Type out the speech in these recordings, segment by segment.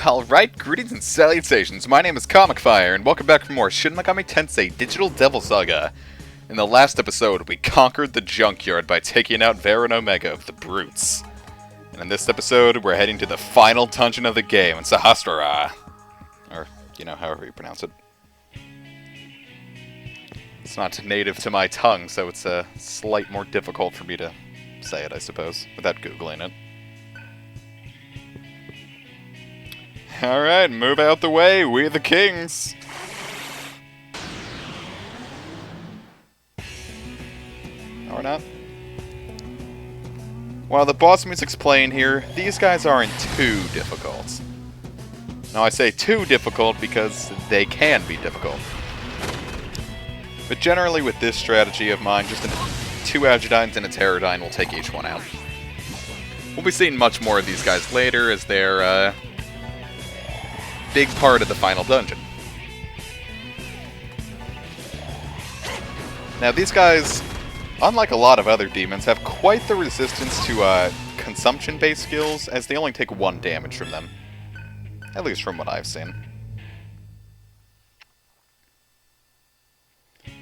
Alright, greetings and salutations, my name is Comic Fire, and welcome back for more Shin Megami Tensei Digital Devil Saga. In the last episode, we conquered the junkyard by taking out Varen Omega of the Brutes. And in this episode, we're heading to the final dungeon of the game in Sahasrara. Or, however you pronounce it. It's not native to my tongue, so it's a slight more difficult for me to say it, I suppose, without Googling it. Alright, move out the way, we the kings! No, we're not. While the boss music's playing here, these guys aren't too difficult. Now I say too difficult because they can be difficult. But generally with this strategy of mine, just 2 Agidines and a Pterodyne will take each one out. We'll be seeing much more of these guys later as they're, big part of the final dungeon. Now these guys, unlike a lot of other demons, have quite the resistance to consumption-based skills, as they only take 1 damage from them. At least from what I've seen.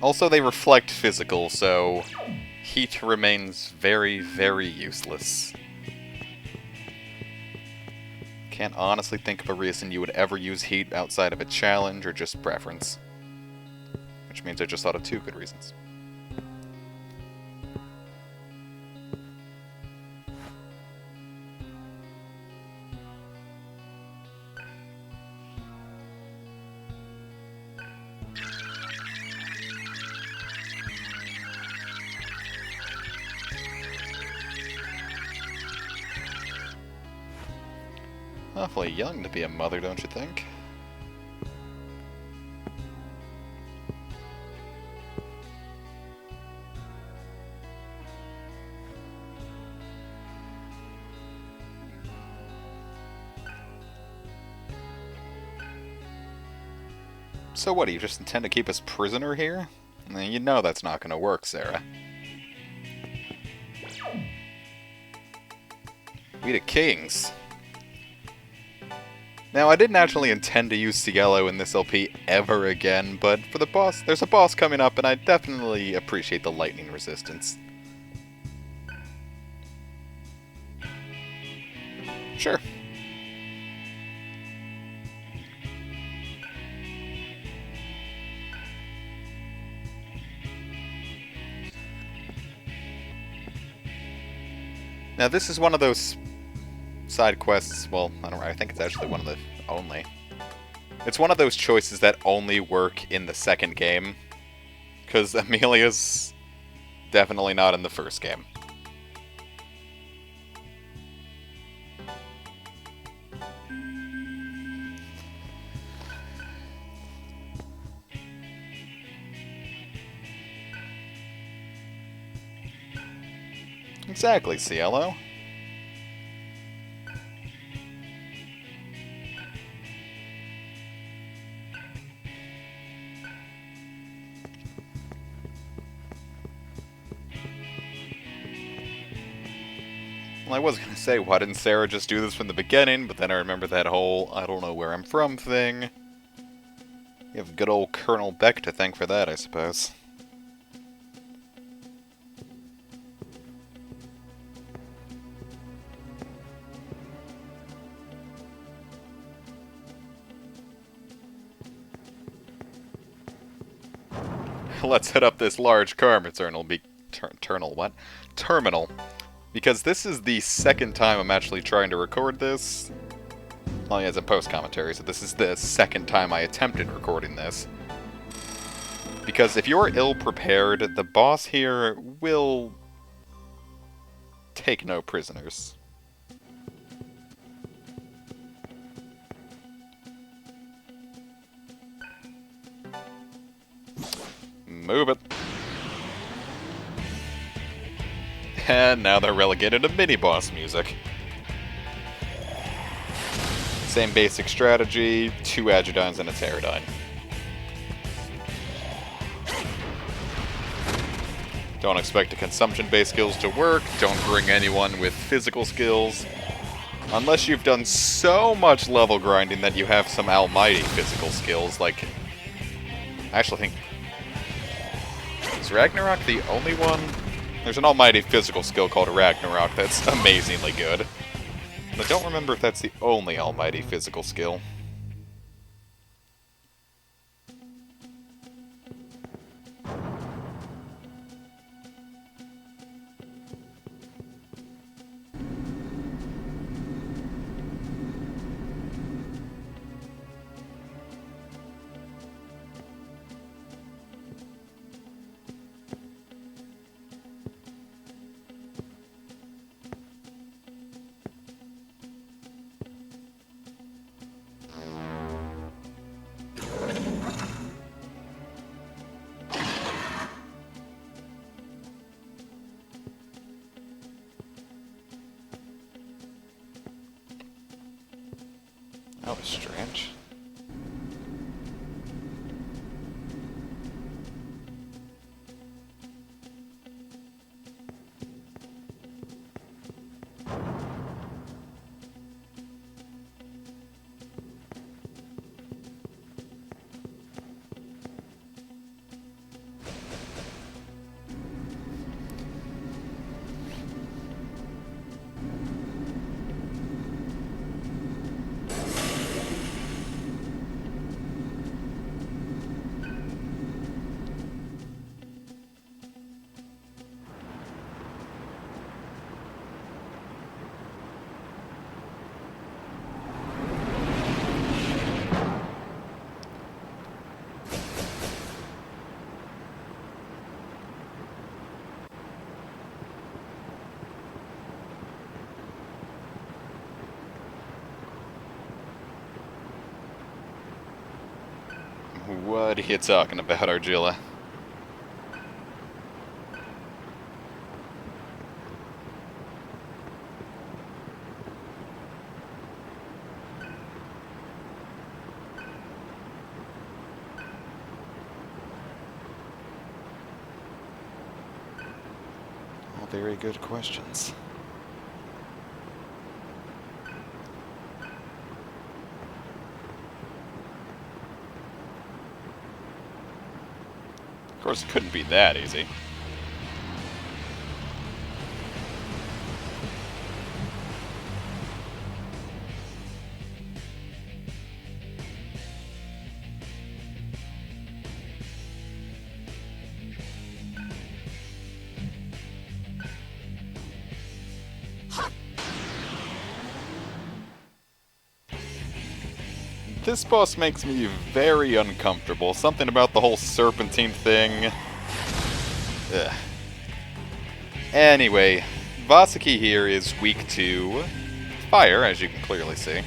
Also, they reflect physical, so heat remains very, very useless. Can't honestly think of a reason you would ever use heat outside of a challenge or just preference. Which means I just thought of 2 good reasons. Awfully young to be a mother, don't you think? So what, do you just intend to keep us prisoner here? You know that's not gonna work, Sarah. We the kings. Now, I didn't actually intend to use Cielo in this LP ever again, but for the boss, there's a boss coming up, and I definitely appreciate the lightning resistance. Sure. Now, this is one of those side quests, well, I think it's actually one of the only. It's one of those choices that only work in the second game, because Amelia's definitely not in the first game. Exactly, Cielo. Well, I was gonna say, why didn't Sarah just do this from the beginning, but then I remember that whole I don't know where I'm from thing. You have good old Colonel Beck to thank for that, I suppose. Let's hit up this large Karma Terminal, Terminal. Because this is the second time I'm actually trying to record this. Well, yeah, it's a post-commentary, so this is the second time I attempted recording this. Because if you're ill-prepared, the boss here will take no prisoners. Move it. And now they're relegated to mini-boss music. Same basic strategy, 2 Agidines and a Pterodyne. Don't expect the consumption-based skills to work, don't bring anyone with physical skills. Unless you've done so much level grinding that you have some almighty physical skills, like... I actually think... Is Ragnarok the only one? There's an almighty physical skill called Ragnarok that's amazingly good. I don't remember if that's the only almighty physical skill. That was strange. What are you talking about, Argilla? All very good questions. Of course, it couldn't be that easy. This boss makes me very uncomfortable. Something about the whole serpentine thing. Ugh. Anyway, Vasaki here is weak to fire, as you can clearly see.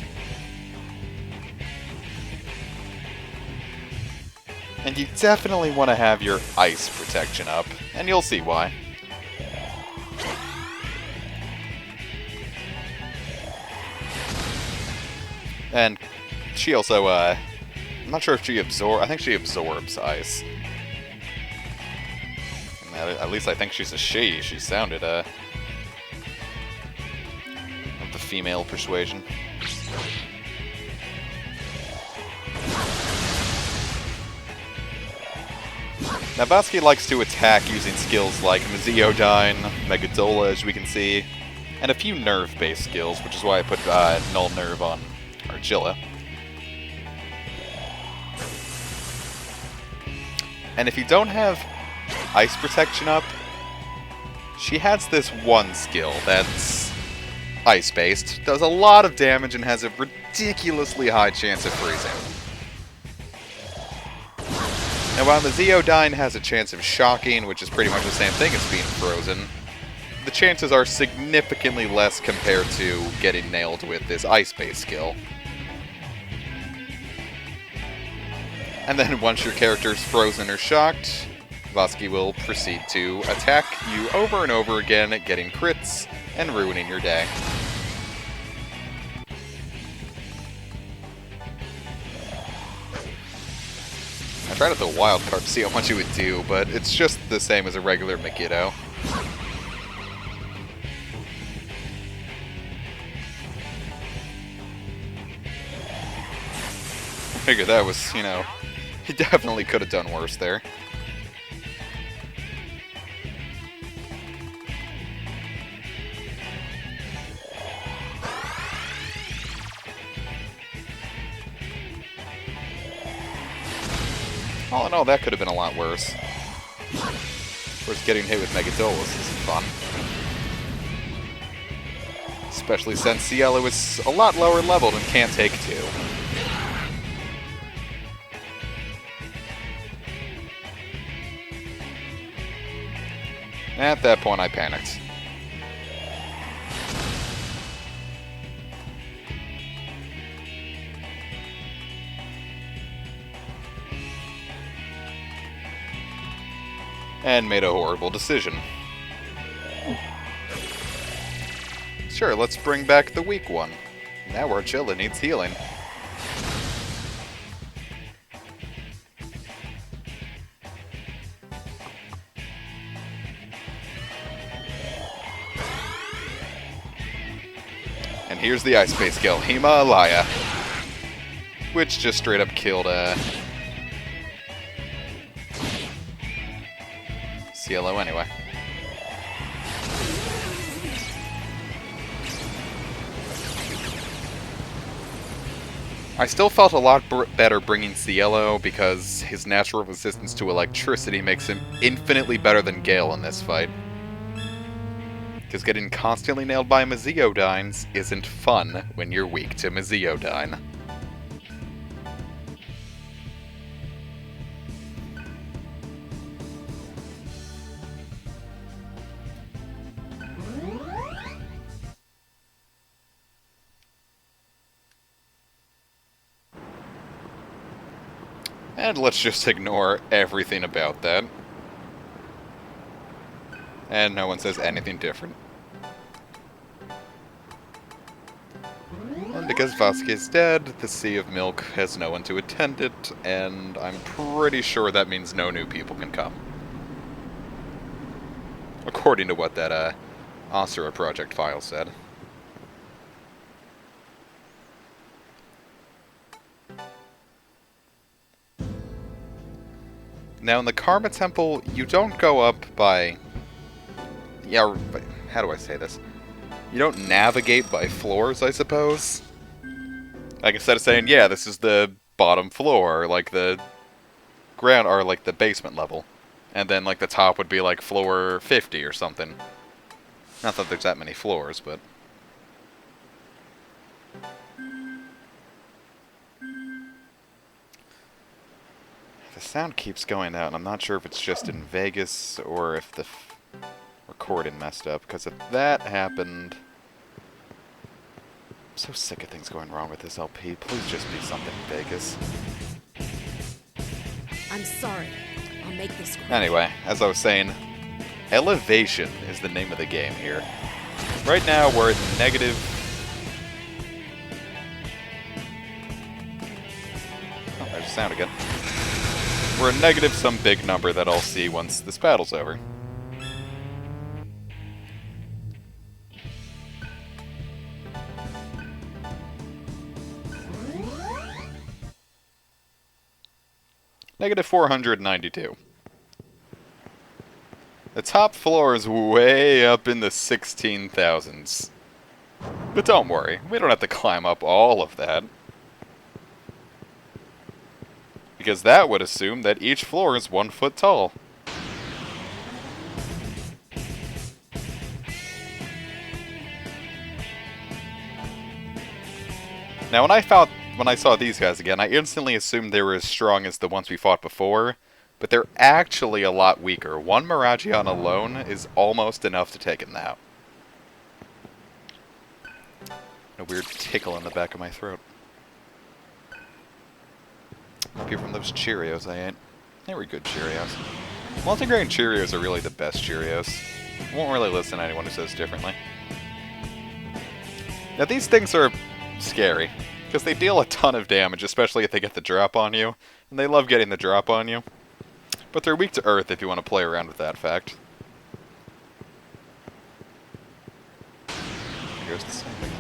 And you definitely want to have your ice protection up, and you'll see why. And she also, I'm not sure if she I think she absorbs ice. And at least I think she's a she. She sounded, of the female persuasion. Now, Vasaki likes to attack using skills like Maziodyne, Megadola, as we can see, and a few nerve-based skills, which is why I put Null Nerve on Argilla. And if you don't have ice protection up, she has this one skill that's ice-based, does a lot of damage, and has a ridiculously high chance of freezing. Now, while Maziodyne has a chance of shocking, which is pretty much the same thing as being frozen, the chances are significantly less compared to getting nailed with this ice-based skill. And then once your character's frozen or shocked, Vasaki will proceed to attack you over and over again, getting crits and ruining your day. I tried out the wild card to see how much it would do, but it's just the same as a regular Megiddo. Figure that was, you know, he definitely could have done worse there. All in all, that could have been a lot worse. Of course, getting hit with Megadolus isn't fun. Especially since Cielo is a lot lower leveled and can't take 2. At that point, I panicked. And made a horrible decision. Sure, let's bring back the weak one. Now our Chilla needs healing. And here's the Ice Base skill, Himalaya. Which just straight up killed Cielo anyway. I still felt a lot better bringing Cielo because his natural resistance to electricity makes him infinitely better than Gale in this fight. Because getting constantly nailed by Meziodines isn't fun when you're weak to Meziodine. And let's just ignore everything about that. And no one says anything different. And because Vasquez is dead, the Sea of Milk has no one to attend it, and I'm pretty sure that means no new people can come. According to what that Asura project file said. Now, in the Karma Temple, you don't go up by... Yeah, how do I say this? You don't navigate by floors, I suppose? Like, instead of saying, yeah, this is the bottom floor, like the ground, or like the basement level. And then, like, the top would be, like, floor 50 or something. Not that there's that many floors, but... The sound keeps going out, and I'm not sure if it's just in Vegas or if the recording messed up, because if that happened... I'm so sick of things going wrong with this LP. Please just be something in Vegas. I'm sorry. I'll make this quick. Anyway, as I was saying, Elevation is the name of the game here. Right now, we're at negative... Oh, there's the sound again. We're a negative some big number that I'll see once this battle's over. Negative 492. The top floor is way up in the 16,000s. But don't worry, we don't have to climb up all of that. Because that would assume that each floor is 1 foot tall. Now, when I saw these guys again, I instantly assumed they were as strong as the ones we fought before, but they're actually a lot weaker. One Miragion alone is almost enough to take him out. A weird tickle in the back of my throat. Might be from those Cheerios I ate. They were good Cheerios. Multigrain Cheerios are really the best Cheerios. I won't really listen to anyone who says differently. Now these things are scary, because they deal a ton of damage, especially if they get the drop on you. And they love getting the drop on you. But they're weak to Earth if you want to play around with that fact. There goes the sound again.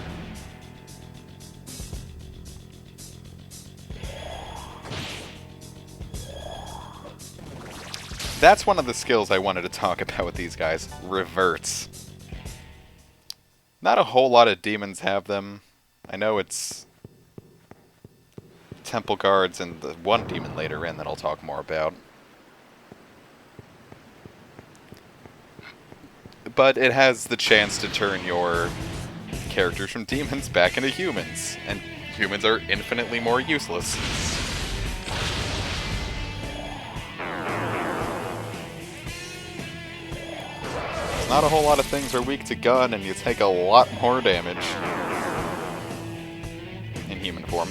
That's one of the skills I wanted to talk about with these guys. Reverts. Not a whole lot of demons have them. I know it's temple guards and the one demon later in that I'll talk more about. But it has the chance to turn your characters from demons back into humans, and humans are infinitely more useless. Not a whole lot of things are weak to gun, and you take a lot more damage in human form.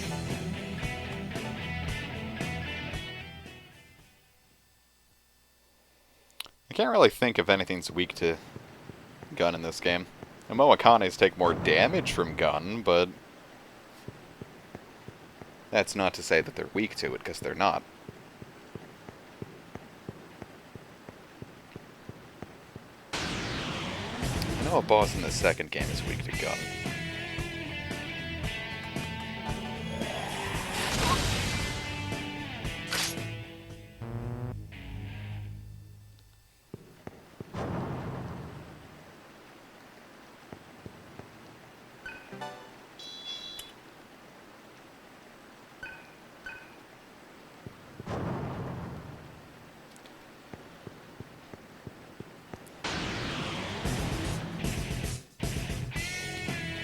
I can't really think if anything's weak to gun in this game. The Moakanes take more damage from gun, but that's not to say that they're weak to it, because they're not. I know a boss in the second game is weak to gun.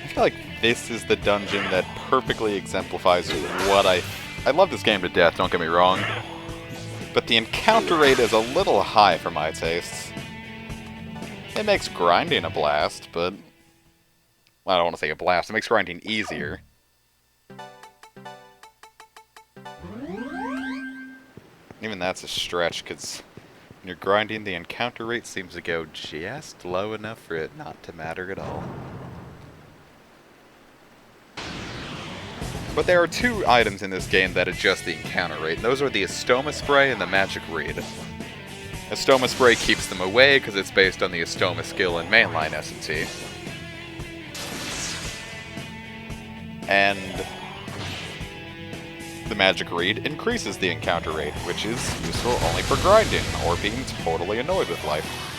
I feel like this is the dungeon that perfectly exemplifies what I love this game to death, don't get me wrong. But the encounter rate is a little high for my tastes. It makes grinding a blast, but well, I don't want to say a blast, it makes grinding easier. Even that's a stretch, because when you're grinding, the encounter rate seems to go just low enough for it not to matter at all. But there are two items in this game that adjust the encounter rate, and those are the Astoma Spray and the Magic Reed. Astoma Spray keeps them away because it's based on the Astoma skill in mainline SMT. And the Magic Reed increases the encounter rate, which is useful only for grinding or being totally annoyed with life.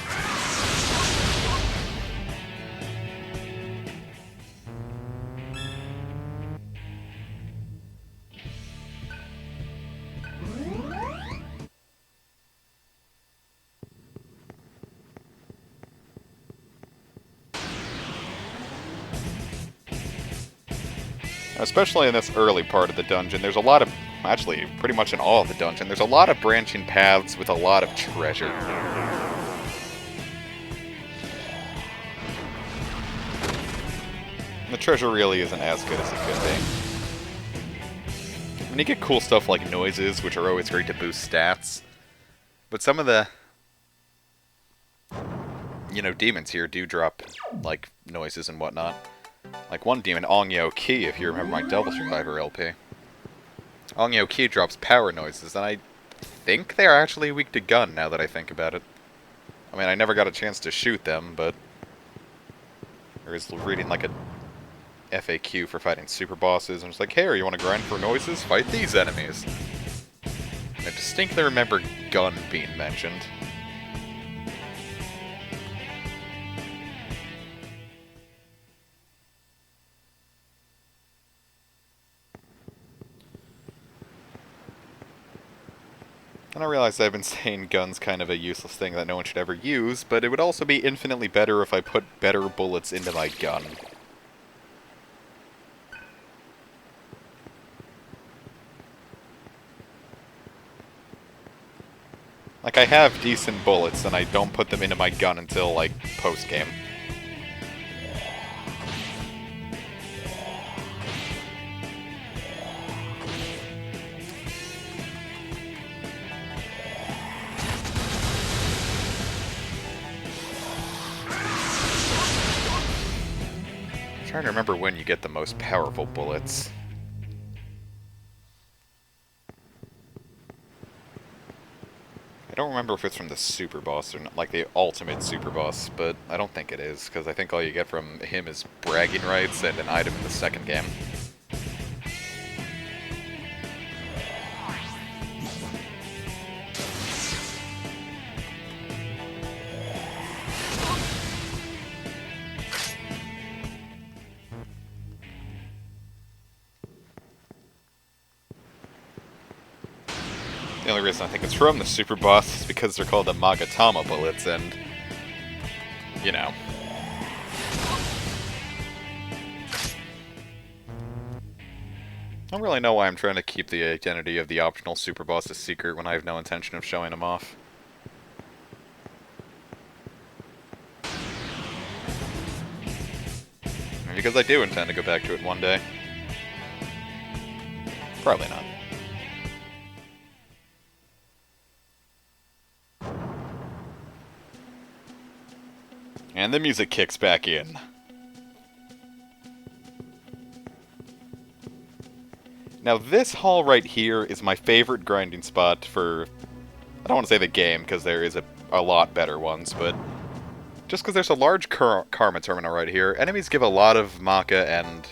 Especially in this early part of the dungeon, there's a lot of, actually, pretty much in all of the dungeon, there's a lot of branching paths with a lot of treasure. The treasure really isn't as good as it could be. I mean, you get cool stuff like noises, which are always great to boost stats, but some of the, demons here do drop, like, noises and whatnot. Like one demon, Ongyo Ki, if you remember my Devil Survivor LP. Ongyo Ki drops power noises, and I think they are actually weak to gun, now that I think about it. I mean, I never got a chance to shoot them, but I was reading like a FAQ for fighting super bosses, and it's like, hey, you want to grind for noises? Fight these enemies. And I distinctly remember gun being mentioned. And I realize I've been saying gun's kind of a useless thing that no one should ever use, but it would also be infinitely better if I put better bullets into my gun. Like, I have decent bullets, and I don't put them into my gun until, like, post-game. I'm trying to remember when you get the most powerful bullets. I don't remember if it's from the super boss or not, like the ultimate super boss, but I don't think it is, because I think all you get from him is bragging rights and an item in the second game. The only reason I think it's from the super boss is because they're called the Magatama bullets, and, you know. I don't really know why I'm trying to keep the identity of the optional super boss a secret when I have no intention of showing him off. Because I do intend to go back to it one day. Probably not. And the music kicks back in. Now this hall right here is my favorite grinding spot for... I don't want to say the game, because there is a lot better ones, but... Just because there's a large karma terminal right here, enemies give a lot of Maka and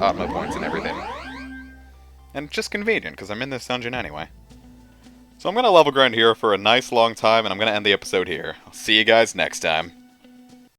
Atma points and everything. And it's just convenient, because I'm in this dungeon anyway. So I'm going to level grind here for a nice long time, and I'm going to end the episode here. I'll see you guys next time.